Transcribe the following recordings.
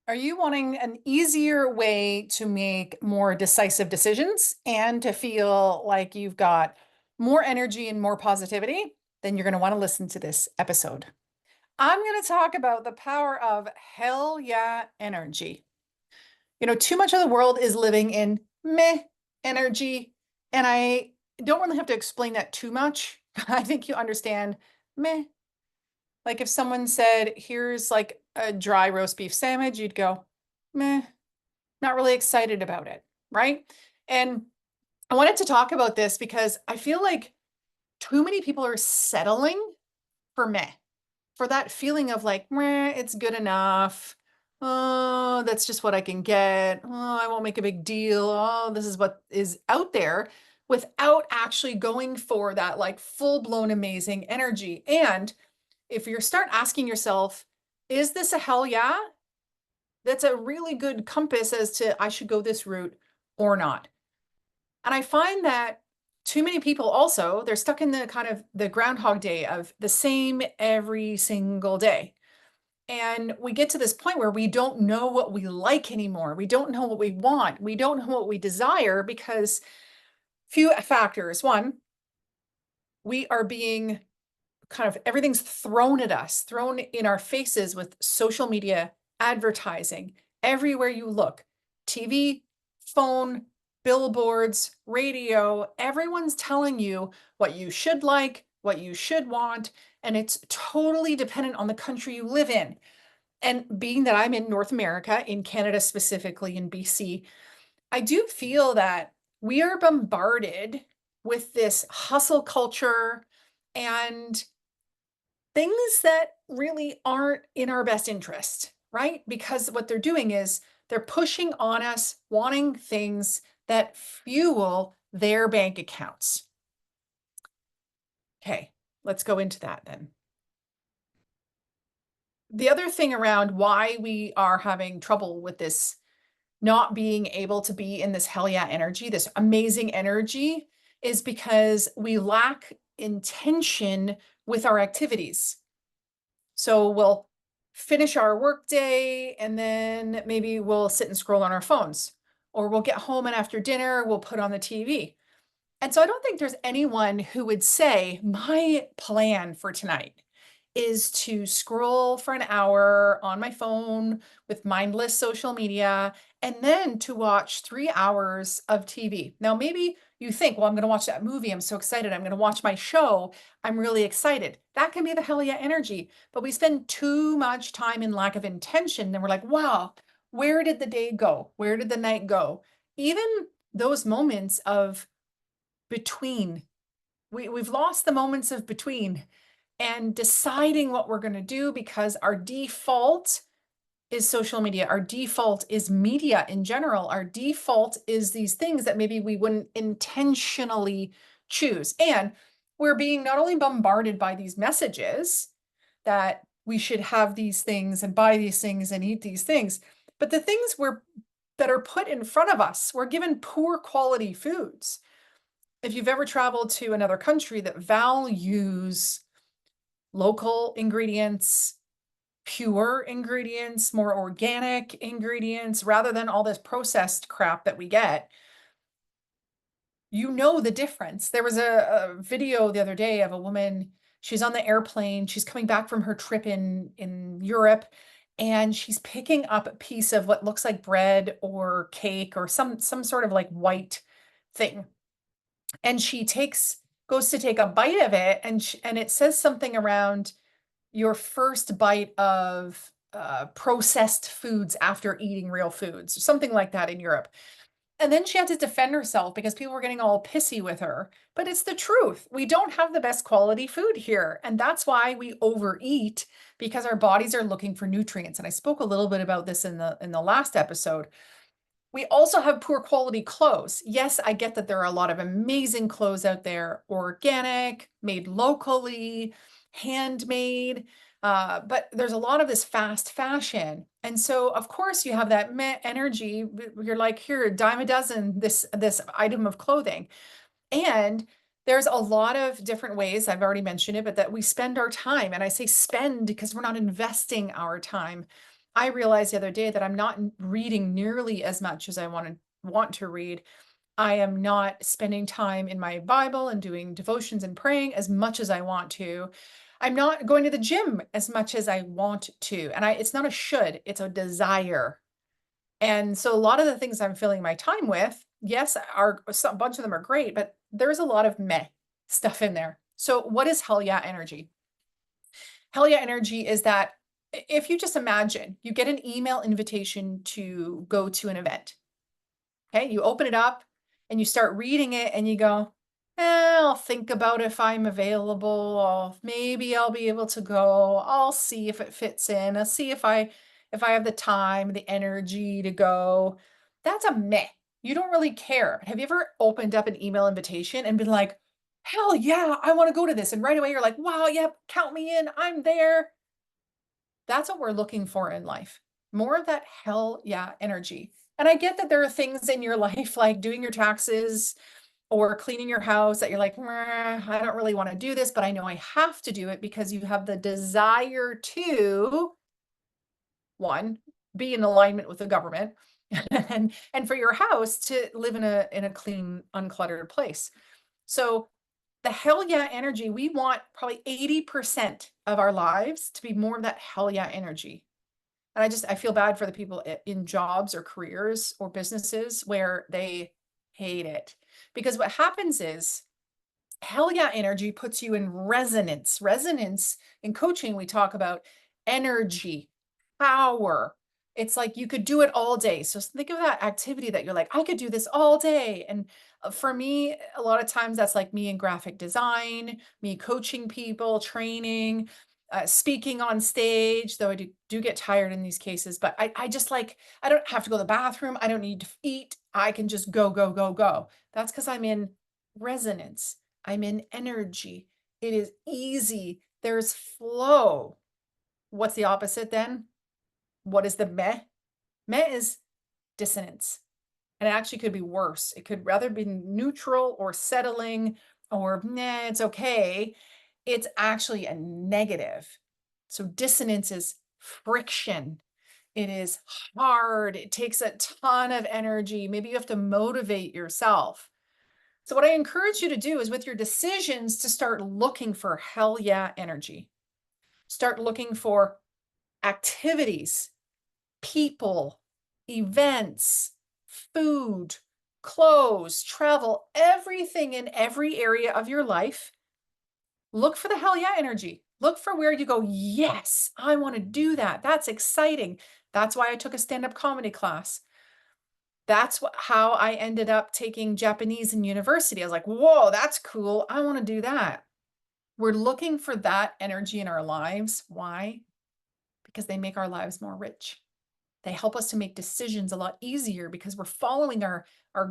Are you wanting an easier way to make more decisive decisions and to feel like you've got more energy and more positivity? Then you're going to want to listen to this episode. I'm going to talk about the power of hell yeah energy. Too much of the world is living in meh energy. And I don't really have to explain that too much. I think you understand meh. Like if someone said, here's like a dry roast beef sandwich, you'd go, meh, not really excited about it, right? And I wanted to talk about this because I feel like too many people are settling for meh, for that feeling of like, meh, it's good enough. Oh, that's just what I can get. Oh, I won't make a big deal. Oh, this is what is out there without actually going for that like full blown amazing energy. And if you start asking yourself, is this a hell yeah? That's a really good compass as to I should go this route or not. And I find that too many people also, they're stuck in the kind of the groundhog day of the same every single day. And we get to this point where we don't know what we like anymore. We don't know what we want. We don't know what we desire because few factors. One, we are being kind of everything's thrown at us, thrown in our faces with social media, advertising, everywhere you look, TV, phone, billboards, radio, everyone's telling you what you should like, what you should want, and it's totally dependent on the country you live in. And being that I'm in North America, in Canada specifically, in BC, I do feel that we are bombarded with this hustle culture and things that really aren't in our best interest, right? Because what they're doing is they're pushing on us, wanting things that fuel their bank accounts. Okay, let's go into that then. The other thing around why we are having trouble with this not being able to be in this hell yeah energy, this amazing energy, is because we lack intention with our activities. So we'll finish our work day and then maybe we'll sit and scroll on our phones, or we'll get home and after dinner, we'll put on the TV. And so I don't think there's anyone who would say, my plan for tonight is to scroll for an hour on my phone with mindless social media and then to watch 3 hours of TV. Now, maybe you think, well, I'm going to watch that movie. I'm so excited. I'm going to watch my show. I'm really excited. That can be the hell yeah energy. But we spend too much time in lack of intention. Then we're like, wow, where did the day go? Where did the night go? Even those moments of between. We've lost the moments of between and deciding what we're going to do because our default is social media. Our default is media in general. Our default is these things that maybe we wouldn't intentionally choose. And we're being not only bombarded by these messages that we should have these things and buy these things and eat these things, but the things that are put in front of us, we're given poor quality foods. If you've ever traveled to another country that values local ingredients, pure ingredients, more organic ingredients, rather than all this processed crap that we get, you know the difference. There was a video the other day of a woman, she's on the airplane, she's coming back from her trip in Europe, and she's picking up a piece of what looks like bread or cake or some sort of like white thing. And she goes to take a bite of it, and it says something around your first bite of processed foods after eating real foods, something like that in Europe. And then she had to defend herself because people were getting all pissy with her. But it's the truth. We don't have the best quality food here. And that's why we overeat, because our bodies are looking for nutrients. And I spoke a little bit about this in the last episode. We also have poor quality clothes. Yes, I get that there are a lot of amazing clothes out there, organic, made locally, handmade, but there's a lot of this fast fashion. And so, of course, you have that meh energy. You're like, here, a dime a dozen, this item of clothing. And there's a lot of different ways, I've already mentioned it, but that we spend our time. And I say spend because we're not investing our time. I realized the other day that I'm not reading nearly as much as I want to read. I am not spending time in my Bible and doing devotions and praying as much as I want to. I'm not going to the gym as much as I want to. And it's not a should, it's a desire. And so a lot of the things I'm filling my time with, yes, a bunch of them are great, but there's a lot of meh stuff in there. So what is hell yeah energy? Hell yeah energy is that if you just imagine you get an email invitation to go to an event. Okay, you open it up and you start reading it and you go, I'll think about if I'm available. Maybe I'll be able to go. I'll see if it fits in. I'll see if I have the time, the energy to go. That's a meh. You don't really care. Have you ever opened up an email invitation and been like, hell yeah, I want to go to this? And right away you're like, wow, yep, count me in. I'm there. That's what we're looking for in life. More of that hell yeah energy. And I get that there are things in your life like doing your taxes or cleaning your house that you're like, I don't really want to do this, but I know I have to do it because you have the desire to, one, be in alignment with the government and for your house to live in a clean, uncluttered place. So the hell yeah energy, we want probably 80% of our lives to be more of that hell yeah energy. And I feel bad for the people in jobs or careers or businesses where they hate it. Because what happens is hell yeah energy puts you in resonance. Resonance in coaching, we talk about energy, power. It's like you could do it all day. So think of that activity that you're like, I could do this all day. And for me, a lot of times that's like me in graphic design, me coaching people, training, speaking on stage, though I do get tired in these cases, but I just like, I don't have to go to the bathroom. I don't need to eat. I can just go, go, go, go. That's because I'm in resonance. I'm in energy. It is easy. There's flow. What's the opposite then? What is the meh? Meh is dissonance. And it actually could be worse. It could rather be neutral or settling or nah, it's okay. It's actually a negative. So dissonance is friction. It is hard. It takes a ton of energy. Maybe you have to motivate yourself. So what I encourage you to do is with your decisions to start looking for hell yeah energy. Start looking for activities, people, events, food, clothes, travel, everything in every area of your life. Look for the hell yeah energy. Look for where you go, yes, I want to do that. That's exciting. That's why I took a stand-up comedy class. That's how I ended up taking Japanese in university. I was like, whoa, that's cool. I want to do that. We're looking for that energy in our lives. Why? Because they make our lives more rich. They help us to make decisions a lot easier because we're following our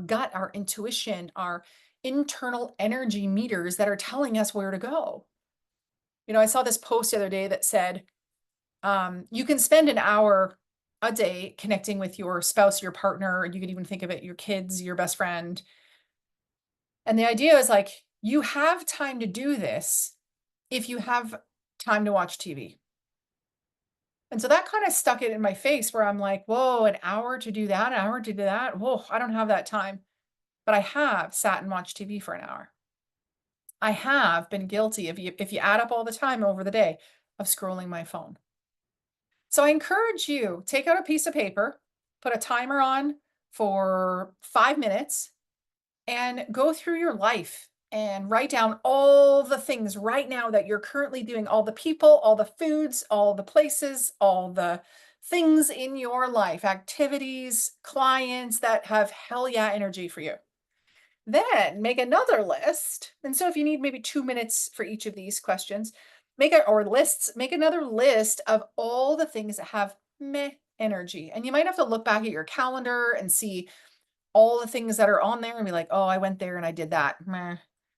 gut, our intuition, our internal energy meters that are telling us where to go. You know, I saw this post the other day that said, you can spend an hour a day connecting with your spouse, your partner, you could even think of it, your kids, your best friend. And the idea is like, you have time to do this if you have time to watch TV. And so that kind of stuck it in my face where I'm like, whoa, an hour to do that, an hour to do that. Whoa, I don't have that time. But I have sat and watched TV for an hour. I have been guilty if you add up all the time over the day of scrolling my phone. So I encourage you, take out a piece of paper, put a timer on for 5 minutes, and go through your life and write down all the things right now that you're currently doing, all the people, all the foods, all the places, all the things in your life, activities, clients that have hell yeah energy for you. Then make another list. And so if you need maybe 2 minutes for each of these questions, make another list of all the things that have meh energy. And you might have to look back at your calendar and see all the things that are on there and be like, oh, I went there and I did that. Meh.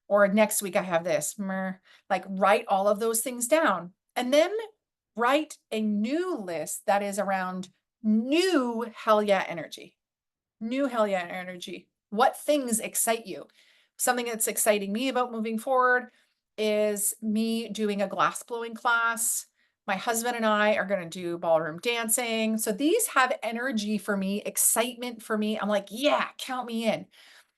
Or next week I have this. Meh. Like write all of those things down. And then write a new list that is around new hell yeah energy. New hell yeah energy. What things excite you? Something that's exciting me about moving forward is me doing a glass blowing class My husband and I are going to do ballroom dancing. So these have energy for me, excitement for me. I'm like, yeah, count me in.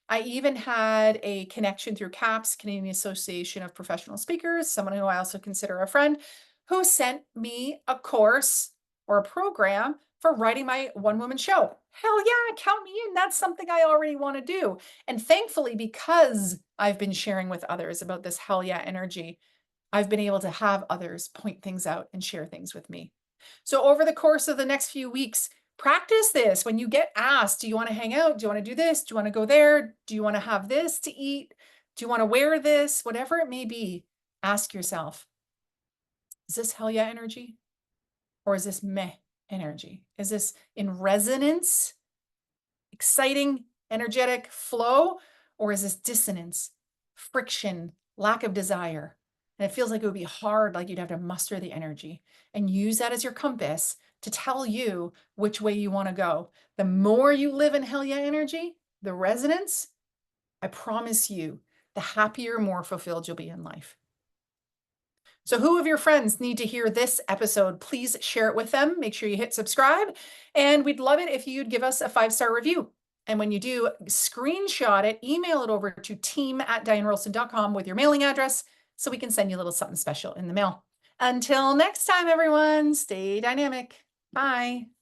I even had a connection through CAPS, Canadian Association of Professional Speakers, someone who I also consider a friend, who sent me a course or a program for writing my one woman show. Hell yeah, count me in. That's something I already want to do. And thankfully, because I've been sharing with others about this hell yeah energy, I've been able to have others point things out and share things with me. So over the course of the next few weeks, practice this. When you get asked, do you want to hang out? Do you want to do this? Do you want to go there? Do you want to have this to eat? Do you want to wear this? Whatever it may be, ask yourself, is this hell yeah energy? Or is this meh energy? Is this in resonance, exciting, energetic flow? Or is this dissonance, friction, lack of desire? And it feels like it would be hard, like you'd have to muster the energy and use that as your compass to tell you which way you want to go. The more you live in hell yeah energy, the resonance, I promise you, the happier, more fulfilled you'll be in life. So who of your friends need to hear this episode? Please share it with them. Make sure you hit subscribe. And we'd love it if you'd give us a 5-star review. And when you do, screenshot it, email it over to team@dianerolston.com with your mailing address so we can send you a little something special in the mail. Until next time, everyone, stay dynamic. Bye.